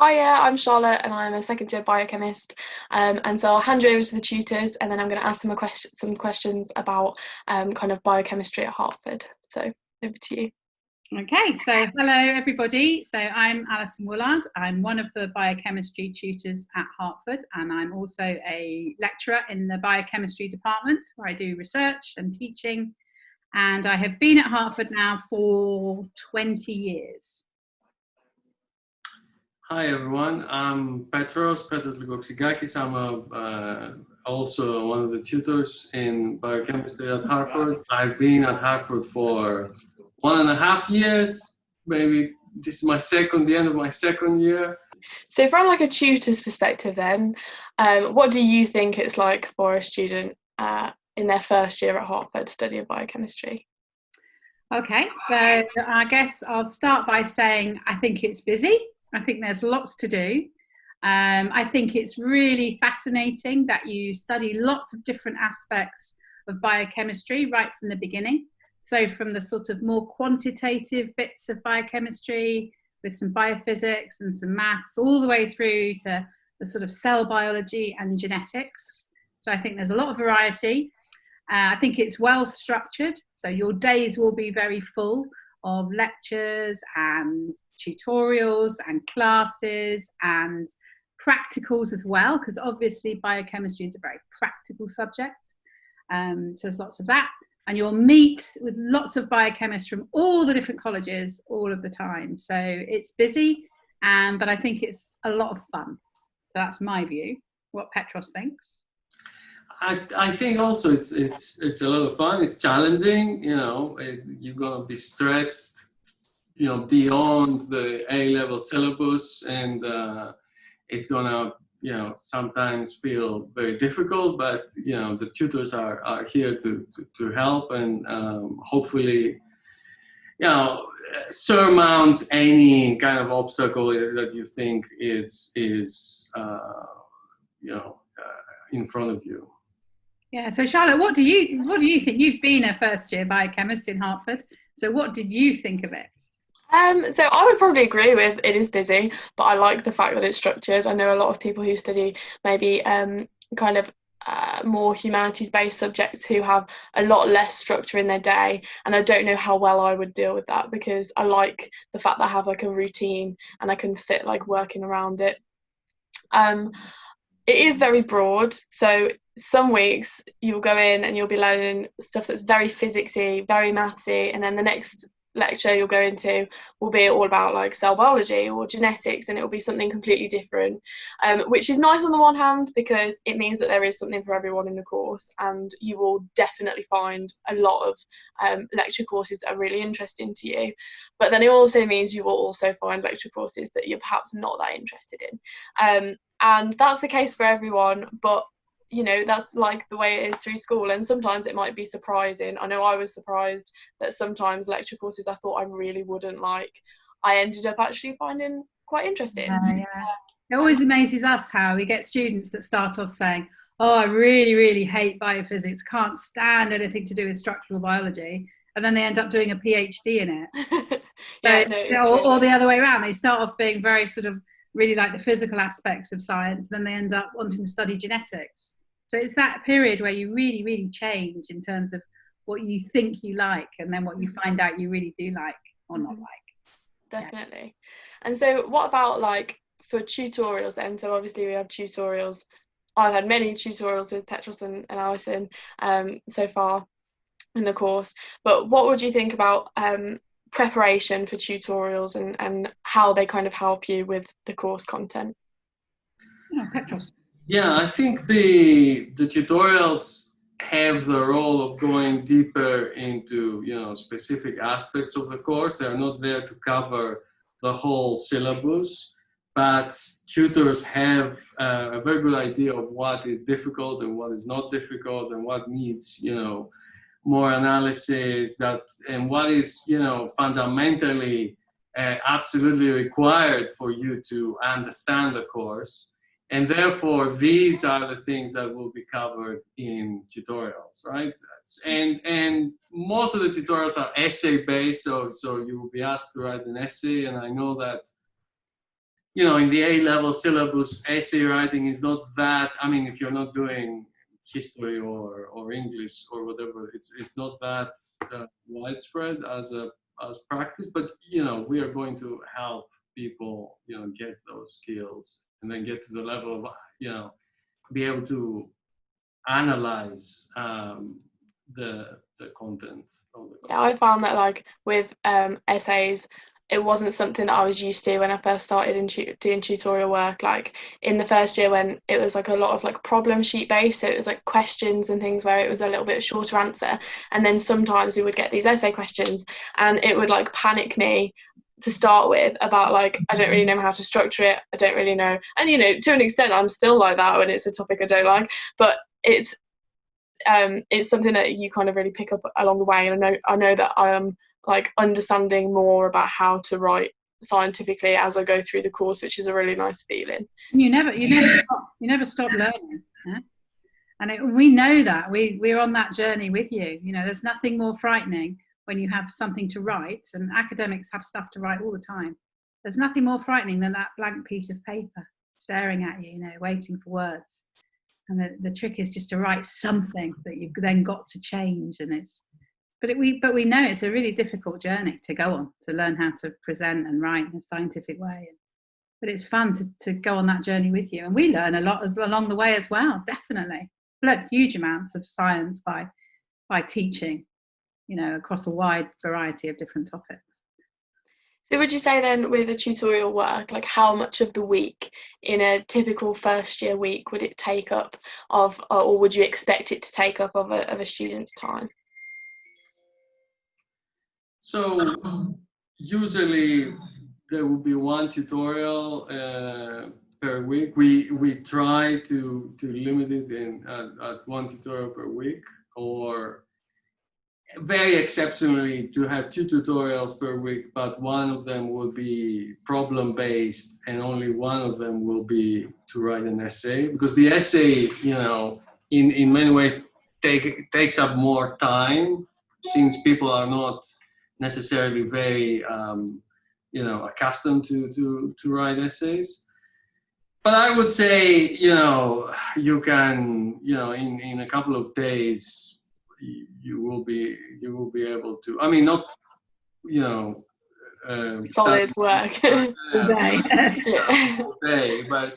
Hiya, I'm Charlotte and I'm a second year biochemist. And so I'll hand you over to the tutors and then I'm going to ask them some questions about kind of biochemistry at Hartford. So over to you. Okay, so hello everybody. So I'm Alison Woolard. I'm one of the biochemistry tutors at Hartford, and I'm also a lecturer in the biochemistry department where I do research and teaching. And I have been at Hartford now for 20 years. Hi everyone, I'm Petros Ligoksigakis. I'm also one of the tutors in biochemistry at Hartford. I've been at Hartford for 1.5 years. Maybe this is the end of my second year. So from like a tutor's perspective then, what do you think it's like for a student in their first year at Hartford studying biochemistry? Okay, so I guess I'll start by saying I think it's busy. I think there's lots to do. I think it's really fascinating that you study lots of different aspects of biochemistry right from the beginning. So from the sort of more quantitative bits of biochemistry with some biophysics and some maths, all the way through to the sort of cell biology and genetics. So I think there's a lot of variety. I think it's well structured, so your days will be very full of lectures and tutorials and classes and practicals as well, because obviously biochemistry is a very practical subject. So there's lots of that. And you'll meet with lots of biochemists from all the different colleges all of the time. So it's busy, but I think it's a lot of fun. So that's my view. What Petros thinks. I think also it's a lot of fun. It's challenging. You're gonna be stretched, beyond the A-level syllabus, and it's gonna, sometimes feel very difficult. But the tutors are here to help and hopefully, surmount any kind of obstacle that you think is in front of you. Yeah, so Charlotte, what do you think? You've been a first year biochemist in Hartford, so what did you think of it? So I would probably agree with it is busy, but I like the fact that it's structured. I know a lot of people who study maybe kind of more humanities-based subjects who have a lot less structure in their day, and I don't know how well I would deal with that, because I like the fact that I have like a routine and I can fit like working around it. It is very broad, so some weeks you'll go in and you'll be learning stuff that's very physicsy, very mathsy, and then the next lecture you'll go into will be all about like cell biology or genetics, and it will be something completely different, which is nice on the one hand because it means that there is something for everyone in the course, and you will definitely find a lot of lecture courses that are really interesting to you. But then it also means you will also find lecture courses that you're perhaps not that interested in, and that's the case for everyone, but that's like the way it is through school, and sometimes it might be surprising. I know I was surprised that sometimes lecture courses I thought I really wouldn't like, I ended up actually finding quite interesting. Yeah. It always amazes us how we get students that start off saying, oh, I really, really hate biophysics, can't stand anything to do with structural biology, and then they end up doing a PhD in it. Or the other way around, they start off being very sort of really like the physical aspects of science, then they end up wanting to study genetics. So it's that period where you really, really change in terms of what you think you like and then what you find out you really do like or not like. Definitely. Yeah. And so what about like for tutorials then? So obviously we have tutorials. I've had many tutorials with Petros and Alison so far in the course, but what would you think about preparation for tutorials and how they kind of help you with the course content? Petros. Yeah, I think the tutorials have the role of going deeper into specific aspects of the course. They're not there to cover the whole syllabus, but tutors have a very good idea of what is difficult and what is not difficult and what needs more analysis, and what is fundamentally absolutely required for you to understand the course. And therefore, these are the things that will be covered in tutorials, right? And most of the tutorials are essay-based, so you will be asked to write an essay. And I know that in the A-level syllabus, essay writing is not that, I mean, if you're not doing history or English or whatever, it's not that widespread as practice, but, we are going to help people, get those skills and then get to the level of, be able to analyze the content of the Yeah, I found that like with essays, it wasn't something that I was used to when I first started doing tutorial work. Like in the first year when it was like a lot of like problem sheet based, so it was like questions and things where it was a little bit shorter answer. And then sometimes we would get these essay questions and it would like panic me to start with about like I don't really know how to structure it. I don't really know. And to an extent I'm still like that when it's a topic I don't like, but it's something that you kind of really pick up along the way, and I know that I am like understanding more about how to write scientifically as I go through the course, which is a really nice feeling. You never stop learning, yeah? And we know that we're on that journey with you. There's nothing more frightening when you have something to write, and academics have stuff to write all the time. There's nothing more frightening than that blank piece of paper staring at you, waiting for words. And the trick is just to write something that you've then got to change. But we know it's a really difficult journey to go on, to learn how to present and write in a scientific way. But it's fun to go on that journey with you. And we learn a lot along the way as well, definitely. Learn huge amounts of science by teaching, across a wide variety of different topics. So would you say then with the tutorial work, like how much of the week in a typical first year week would it take up of, or would you expect it to take up of a student's time? So usually there will be one tutorial per week. We try to limit it at one tutorial per week, or very exceptionally to have two tutorials per week, but one of them will be problem based and only one of them will be to write an essay, because the essay, in many ways takes up more time, since people are not necessarily very accustomed to write essays. But I would say, you can, in a couple of days, you will be able to. I mean, not, Solid work. All day. All day, but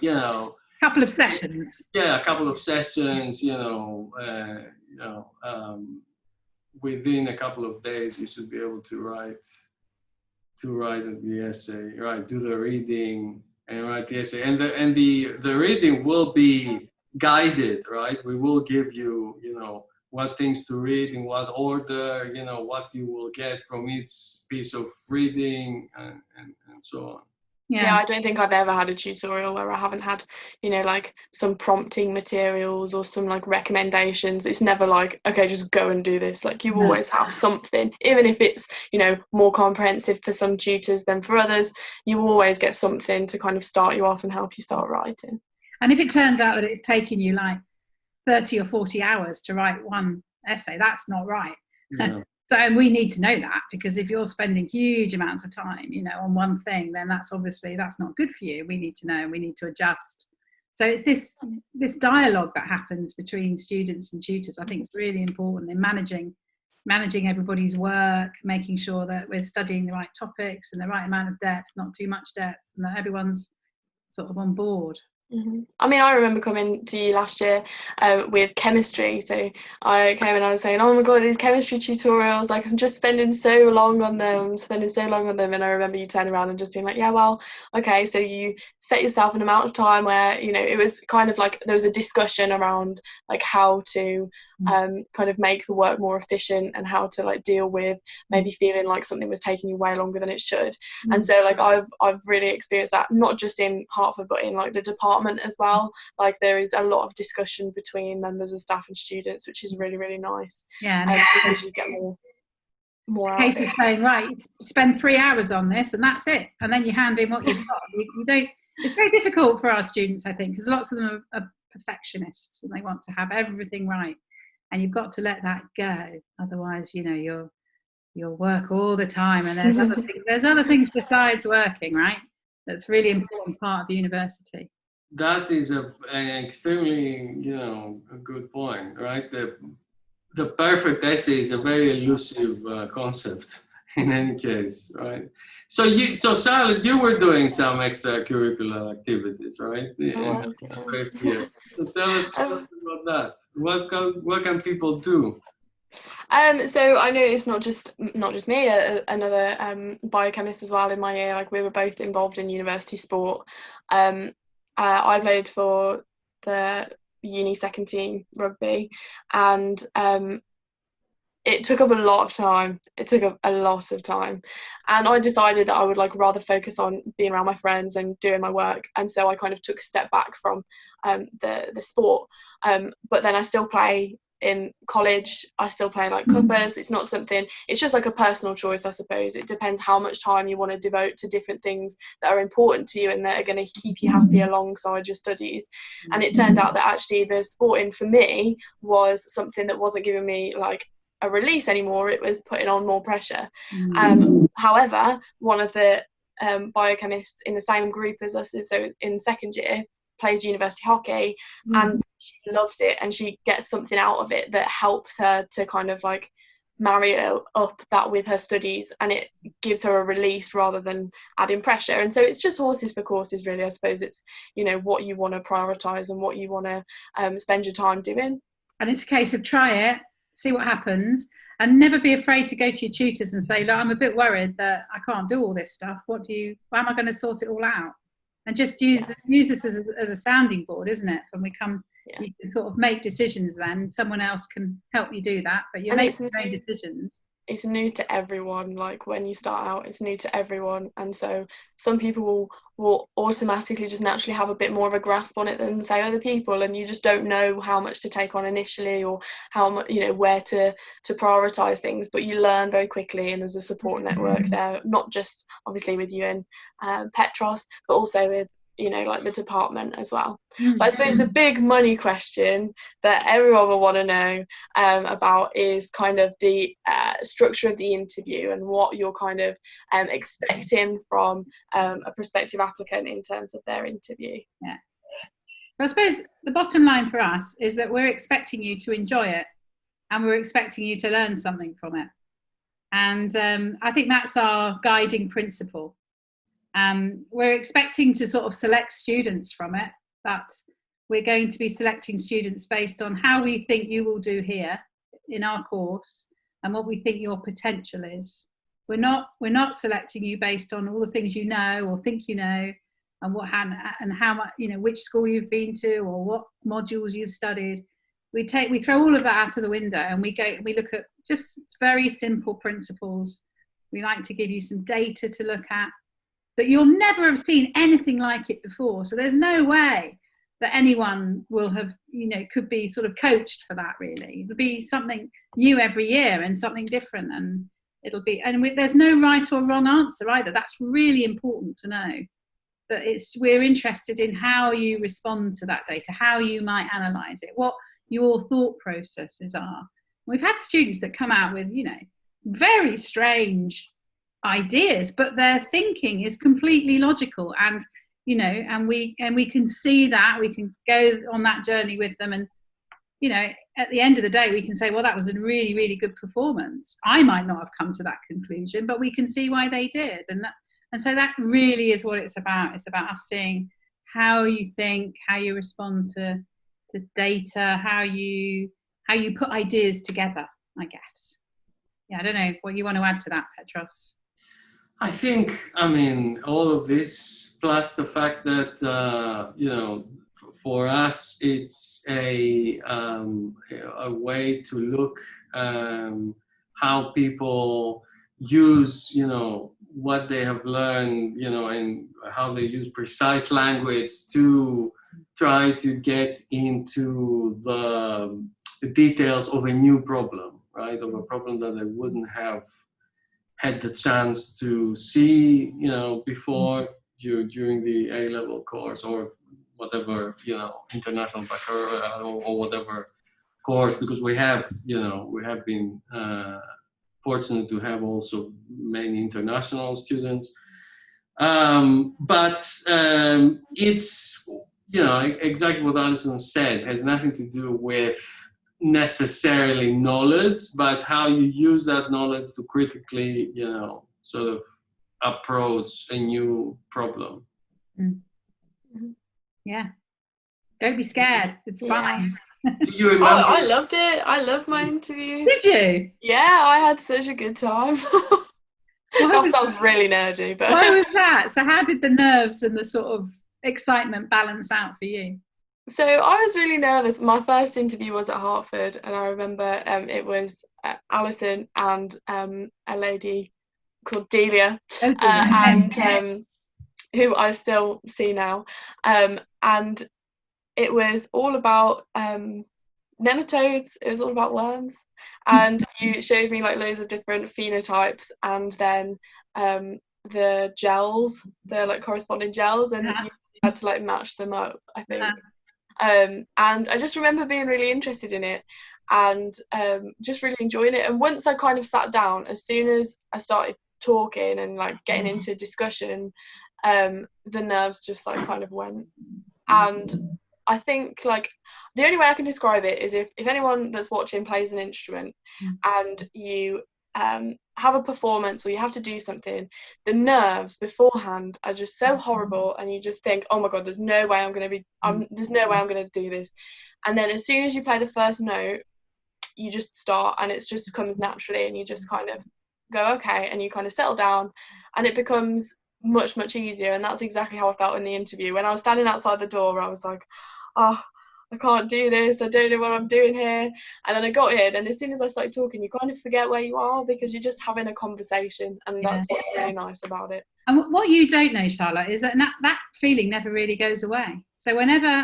couple of sessions. Yeah, a couple of sessions. Within a couple of days, you should be able to write the essay, right? Do the reading and write the essay, and the reading will be guided, right? We will give you, what things to read, in what order, what you will get from each piece of reading, and so on. Yeah, I don't think I've ever had a tutorial where I haven't had, like some prompting materials or some like recommendations. It's never like, okay, just go and do this. Like you always have something, even if it's, more comprehensive for some tutors than for others, you always get something to kind of start you off and help you start writing. And if it turns out that it's taking you like 30 or 40 hours to write one essay, that's not right. Yeah. So, and we need to know that, because if you're spending huge amounts of time, on one thing, then that's not good for you. We need to know, and we need to adjust. So it's this dialogue that happens between students and tutors. I think it's really important in managing everybody's work, making sure that we're studying the right topics and the right amount of depth, not too much depth, and that everyone's sort of on board. Mm-hmm. I mean, I remember coming to you last year with chemistry. So I came and I was saying, oh my God, these chemistry tutorials, like I'm just spending so long on them. And I remember you turning around and just being like, yeah, well, okay. So you set yourself an amount of time where, it was kind of like there was a discussion around like how to kind of make the work more efficient and how to like deal with maybe feeling like something was taking you way longer than it should. And so like I've really experienced that, not just in Hertford, but in like the department as well. Like there is a lot of discussion between members of staff and students, which is really, really nice. Yeah, because you get more out case of saying, right, spend 3 hours on this and that's it, and then you hand in what you've got. You don't. It's very difficult for our students, I think, because lots of them are perfectionists and they want to have everything right, and you've got to let that go. Otherwise, you'll work all the time, and there's other things besides working, right? that's really important part of university. That is an extremely, a good point, right? The perfect essay is a very elusive concept in any case, right? So Charlotte, you were doing some extracurricular activities, right? In the first year. So tell us about that. What can people do? So I know it's not just me, another biochemist as well in my year. Like, we were both involved in university sport. I played for the uni second team rugby, and it took up a lot of time. It took up a lot of time, and I decided that I would like rather focus on being around my friends and doing my work. And so I kind of took a step back from the sport. But then I still play in college. I still play like cuppers. It's not something. It's just like a personal choice, I suppose. It depends how much time you want to devote to different things that are important to you and that are going to keep you happy alongside your studies. And it turned out that actually the sporting for me was something that wasn't giving me like a release anymore. It was putting on more pressure. However, one of the biochemists in the same group as us, so in second year, plays university hockey, and she loves it, and she gets something out of it that helps her to kind of like marry up that with her studies, and it gives her a release rather than adding pressure. And so it's just horses for courses, really. I suppose it's what you want to prioritize and what you want to spend your time doing. And it's a case of try it, see what happens, and never be afraid to go to your tutors and say, look, I'm a bit worried that I can't do all this stuff. How am I going to sort it all out? And just use this as a sounding board, isn't it? When we come, you can sort of make decisions then. Someone else can help you do that, but you're making your own decisions. It's new to everyone. Like, when you start out, it's new to everyone, and so some people will automatically just naturally have a bit more of a grasp on it than, say, other people, and you just don't know how much to take on initially, or how much, where to prioritize things. But you learn very quickly, and there's a support network there, not just obviously with you and Petros, but also with like the department as well. But I suppose the big money question that everyone will want to know about is kind of the structure of the interview and what you're kind of expecting from a prospective applicant in terms of their interview. Yeah. So I suppose the bottom line for us is that we're expecting you to enjoy it, and we're expecting you to learn something from it. And I think that's our guiding principle. We're expecting to sort of select students from it, but we're going to be selecting students based on how we think you will do here in our course and what we think your potential is. We're not selecting you based on all the things you know or think you know, and how much, which school you've been to or what modules you've studied. We throw all of that out of the window, and we look at just very simple principles. We like to give you some data to look at, but you'll never have seen anything like it before. So there's no way that anyone will have, could be sort of coached for that, really. It'll be something new every year and something different, and there's no right or wrong answer either. That's really important to know, that we're interested in how you respond to that data, how you might analyse it, what your thought processes are. We've had students that come out with, very strange ideas, but their thinking is completely logical, and we can see that, we can go on that journey with them, and at the end of the day we can say, well, that was a really, really good performance. I might not have come to that conclusion, but we can see why they did, and so that really is what it's about. It's about us seeing how you think, how you respond to data, how you put ideas together, I guess. I don't know what you want to add to that, Petros. I think, all of this, plus the fact that, for us, it's a way to look how people use, what they have learned, and how they use precise language to try to get into the details of a new problem, right? Of a problem that they wouldn't have had the chance to see, before, during the A-level course or whatever, international baccalaureate or whatever course, because we have been fortunate to have also many international students. But it's, exactly what Alison said, has nothing to do with necessarily knowledge, but how you use that knowledge to critically, sort of approach a new problem. Yeah. Don't be scared. It's fine. Do you remember? Oh, I loved it. I loved my interview. Did you? Yeah, I had such a good time. That sounds really nerdy, but why was that? So how did the nerves and the sort of excitement balance out for you? So I was really nervous. My first interview was at Hartford, and I remember it was Alison and a lady called Delia, and who I still see now, and it was all about nematodes. It was all about worms, and you showed me like loads of different phenotypes, and then the gels, the like corresponding gels, and you had to like match them up, I think. And I just remember being really interested in it, and just really enjoying it. And once I kind of sat down, as soon as I started talking and like getting into discussion, the nerves just like kind of went. And I think like the only way I can describe it is if anyone that's watching plays an instrument and you have a performance or you have to do something, the nerves beforehand are just so horrible, and you just think, oh my god, there's no way I'm going to do this. And then as soon as you play the first note, you just start, and it just comes naturally, and you just kind of go okay, and you kind of settle down, and it becomes much easier. And that's exactly how I felt in the interview. When I was standing outside the door, I was like, oh, I can't do this, I don't know what I'm doing here. And then I got in, and as soon as I started talking, you kind of forget where you are because you're just having a conversation, and that's what's really nice about it. And what you don't know, Charlotte, is that feeling never really goes away. So whenever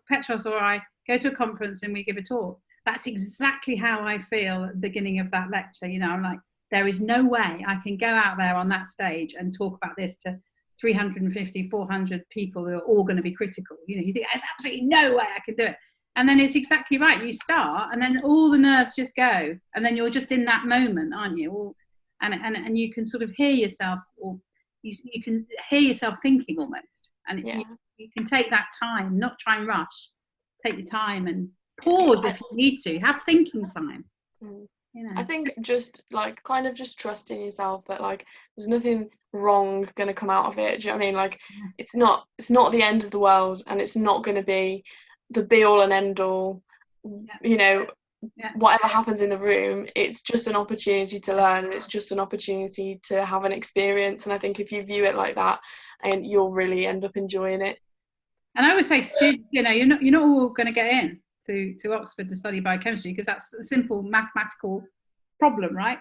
Petros or I go to a conference and we give a talk, that's exactly how I feel at the beginning of that lecture. I'm like, there is no way I can go out there on that stage and talk about this to 350, 400 people who are all going to be critical. You think there's absolutely no way I can do it. And then it's exactly right. You start, and then all the nerves just go, and then you're just in that moment, aren't you? And you can sort of hear yourself, or you can hear yourself thinking almost. And you can take that time, not try and rush. Take your time and pause if you need to. Have thinking time. I think just like kind of just trusting yourself that like there's nothing wrong going to come out of it. Do you know what I mean? Like it's not the end of the world, and it's not going to be the be all and end all. Whatever happens in the room, it's just an opportunity to learn, and it's just an opportunity to have an experience. And I think if you view it like that, and you'll really end up enjoying it. And I would say to students, you're not all going to get in to Oxford to study biochemistry, because that's a simple mathematical problem, right?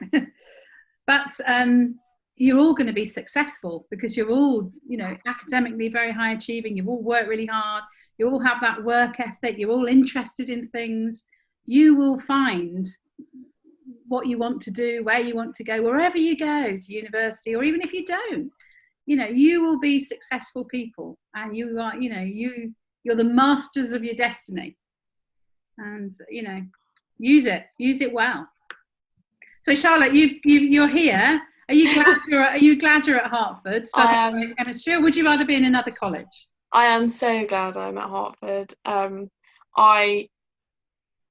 But you're all going to be successful because you're all, academically very high achieving. You've all worked really hard. You all have that work ethic. You're all interested in things. You will find what you want to do, where you want to go, wherever you go to university, or even if you don't, you will be successful people, and you are, you're the masters of your destiny. And use it well. So Charlotte, you're here. Are you glad you're at Hartford studying biochemistry, or would you rather be in another college? I am so glad I'm at Hartford. I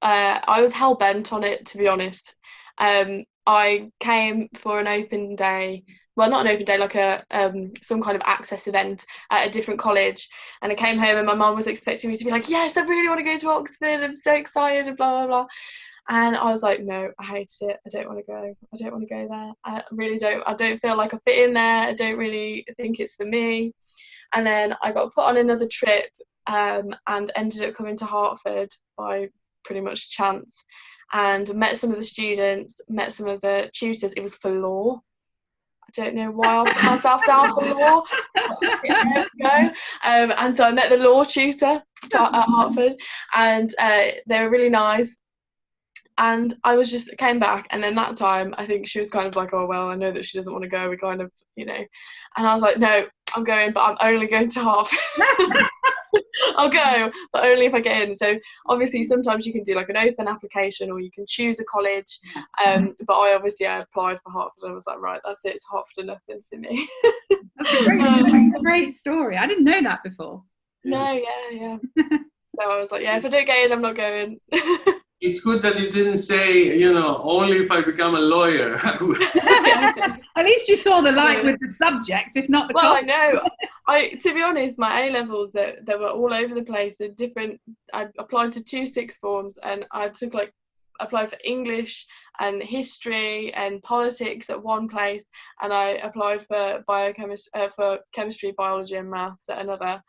was hell bent on it, to be honest. I came for an open day. Well, not an open day, like some kind of access event at a different college. And I came home, and my mum was expecting me to be like, yes, I really want to go to Oxford. I'm so excited, and blah, blah, blah. And I was like, no, I hated it. I don't want to go. I don't want to go there. I really don't. I don't feel like I fit in there. I don't really think it's for me. And then I got put on another trip and ended up coming to Hartford by pretty much chance, and met some of the students, met some of the tutors. It was for law. I don't know why I put myself down for law. And so I met the law tutor at Hartford, and they were really nice. And I came back, and then that time I think she was kind of like, oh well, I know that she doesn't want to go, we kind of, and I was like, no, I'm going, but I'm only going to Hartford. I'll go, but only if I get in. So obviously sometimes you can do like an open application, or you can choose a college, but I obviously applied for Hartford, and I was like, right, that's it, it's Hartford or nothing for me. That's a great story. I didn't know that before. No, yeah. So I was like, yeah, if I don't get in, I'm not going. It's good that you didn't say, you know, only if I become a lawyer. At least you saw the light with the subject, if not the Well, content. I know. To be honest, my A levels they were all over the place. They're different. I applied to 2 sixth forms, and I took applied for English and history and politics at one place, and I applied for chemistry, biology, and maths at another.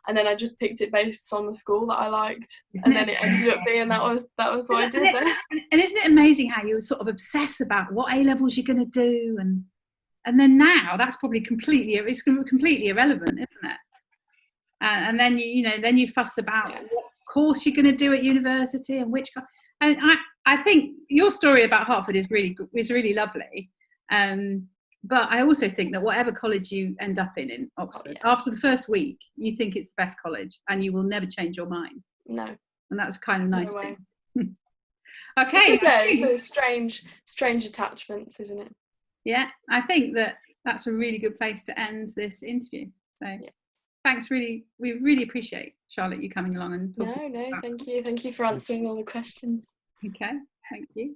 And then I just picked it based on the school that I liked, and then it ended up being that was what I did then. And isn't it amazing how you sort of obsess about what A levels you're going to do, and then now that's probably completely irrelevant, isn't it? And then you fuss about what course you're going to do at university and which. And I think your story about Hertford is really lovely. But I also think that whatever college you end up in Oxford, after the first week, you think it's the best college and you will never change your mind. No. And that's kind of nice. No way. Okay. It's strange attachments, isn't it? Yeah, I think that's a really good place to end this interview. So thanks, we really appreciate, Charlotte, you coming along and talking. No, thank you for answering all the questions. Okay, thank you.